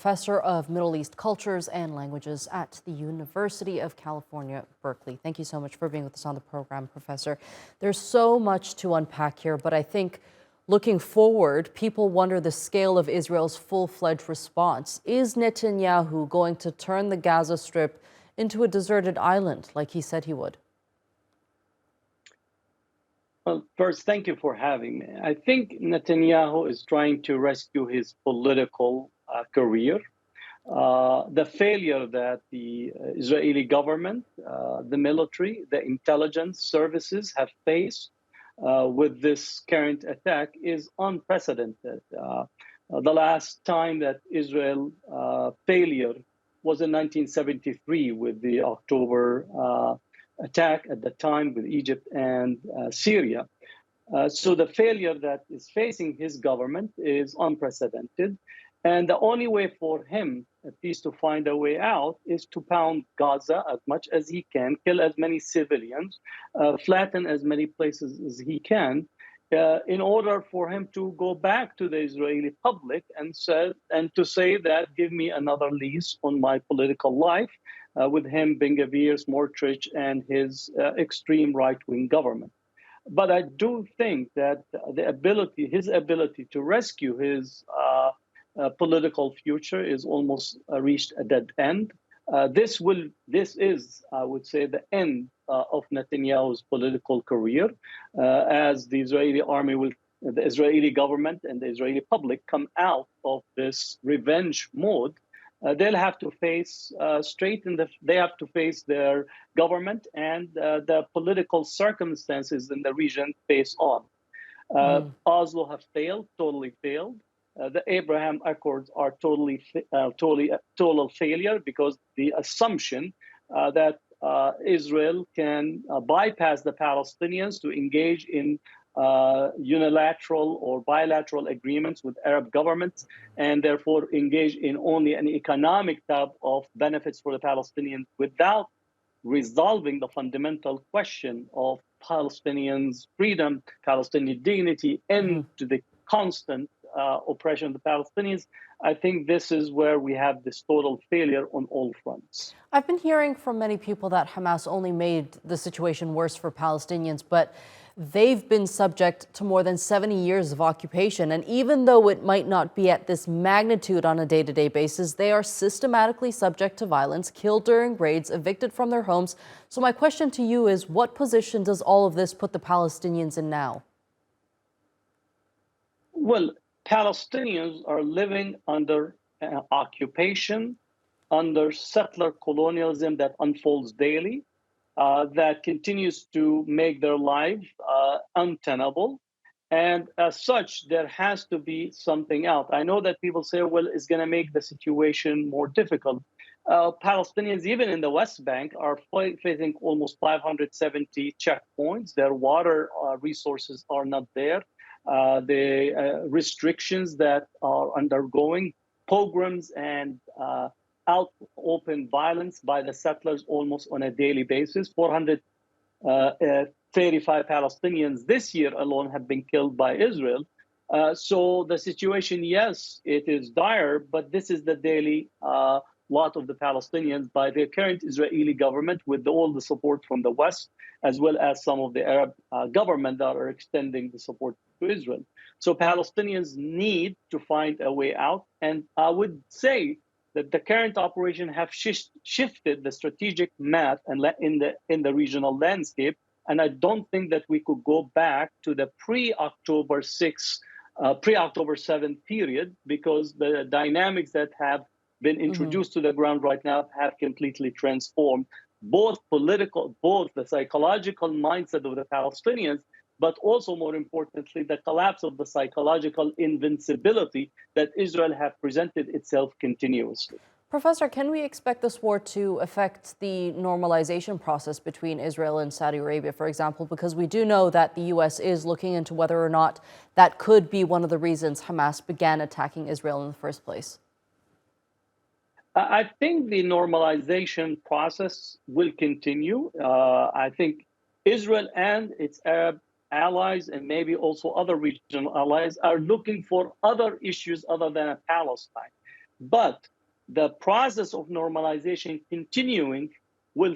professor of Middle East cultures and languages at the University of California, Berkeley. Thank you so much for being with us on the program, Professor. There's so much to unpack here, but I think looking forward, people wonder the scale of Israel's full-fledged response. Is Netanyahu going to turn the Gaza Strip into a deserted island like he said he would? Well, first, thank you for having me. I think Netanyahu is trying to rescue his political career. The failure that the Israeli government, the military, the intelligence services have faced with this current attack is unprecedented. The last time that Israel failure was in 1973 with the October attack at the time with Egypt and Syria. So the failure that is facing his government is unprecedented. And the only way for him, at least to find a way out, is to pound Gaza as much as he can, kill as many civilians, flatten as many places as he can, in order for him to go back to the Israeli public and to say that, give me another lease on my political life, with him, Ben-gvir, Smotrich, and his extreme right-wing government. But I do think that his ability to rescue his political future is almost reached a dead end. This is, I would say, the end of Netanyahu's political career, as the the Israeli government and the Israeli public come out of this revenge mode. They'll have to face they have to face their government and the political circumstances in the region face on. Oslo have failed, totally failed. The Abraham Accords are total failure, because the assumption that Israel can bypass the Palestinians to engage in unilateral or bilateral agreements with Arab governments, and therefore engage in only an economic type of benefits for the Palestinians without resolving the fundamental question of Palestinians' freedom, Palestinian dignity, and to the constant oppression of the Palestinians. I think this is where we have this total failure on all fronts. I've been hearing from many people that Hamas only made the situation worse for Palestinians, but they've been subject to more than 70 years of occupation. And even though it might not be at this magnitude on a day-to-day basis, they are systematically subject to violence, killed during raids, evicted from their homes. So my question to you is, what position does all of this put the Palestinians in now? Well, Palestinians are living under occupation, under settler colonialism that unfolds daily, that continues to make their life untenable. And as such, there has to be something out. I know that people say, well, it's going to make the situation more difficult. Palestinians, even in the West Bank, are facing almost 570 checkpoints. Their water resources are not there. The restrictions that are undergoing, pogroms and open violence by the settlers almost on a daily basis. 435 Palestinians this year alone have been killed by Israel. So the situation, yes, it is dire, but this is the daily lot of the Palestinians by the current Israeli government, with all the support from the West, as well as some of the Arab government that are extending the support to Israel. So Palestinians need to find a way out. And I would say that the current operation have shifted the strategic map and in the regional landscape. And I don't think that we could go back to the pre-October 6th, pre-October 7th period, because the dynamics that have been introduced to the ground right now have completely transformed both the psychological mindset of the Palestinians, but also, more importantly, the collapse of the psychological invincibility that Israel has presented itself continuously. Professor, can we expect this war to affect the normalization process between Israel and Saudi Arabia, for example? Because we do know that the U.S. is looking into whether or not that could be one of the reasons Hamas began attacking Israel in the first place. I think the normalization process will continue. I think Israel and its Arab allies, and maybe also other regional allies, are looking for other issues other than Palestine. But the process of normalization continuing will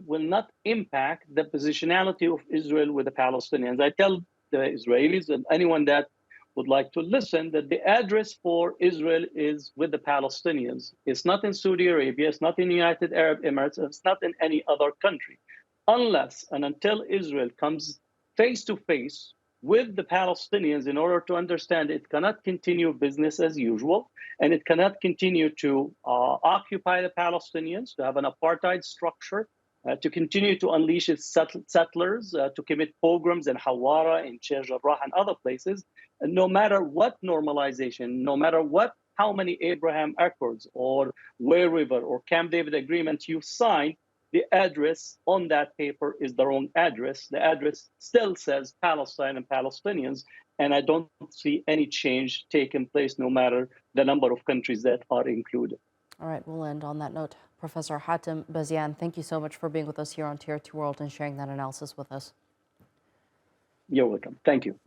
not impact the positionality of Israel with the Palestinians. I tell the Israelis and anyone that would like to listen that the address for Israel is with the Palestinians. It's not in Saudi Arabia, it's not in the United Arab Emirates, it's not in any other country. Unless and until Israel comes face to face with the Palestinians in order to understand it cannot continue business as usual, and it cannot continue to occupy the Palestinians, to have an apartheid structure, to continue to unleash its settlers, to commit pogroms in Hawara, in Sheikh Jarrah, and other places. And no matter what normalization, no matter how many Abraham Accords or Ware River or Camp David agreements you sign, the address on that paper is the wrong address. The address still says Palestine and Palestinians, and I don't see any change taking place no matter the number of countries that are included. All right, we'll end on that note. Professor Hatem Bazian, thank you so much for being with us here on Tier 2 World and sharing that analysis with us. You're welcome. Thank you.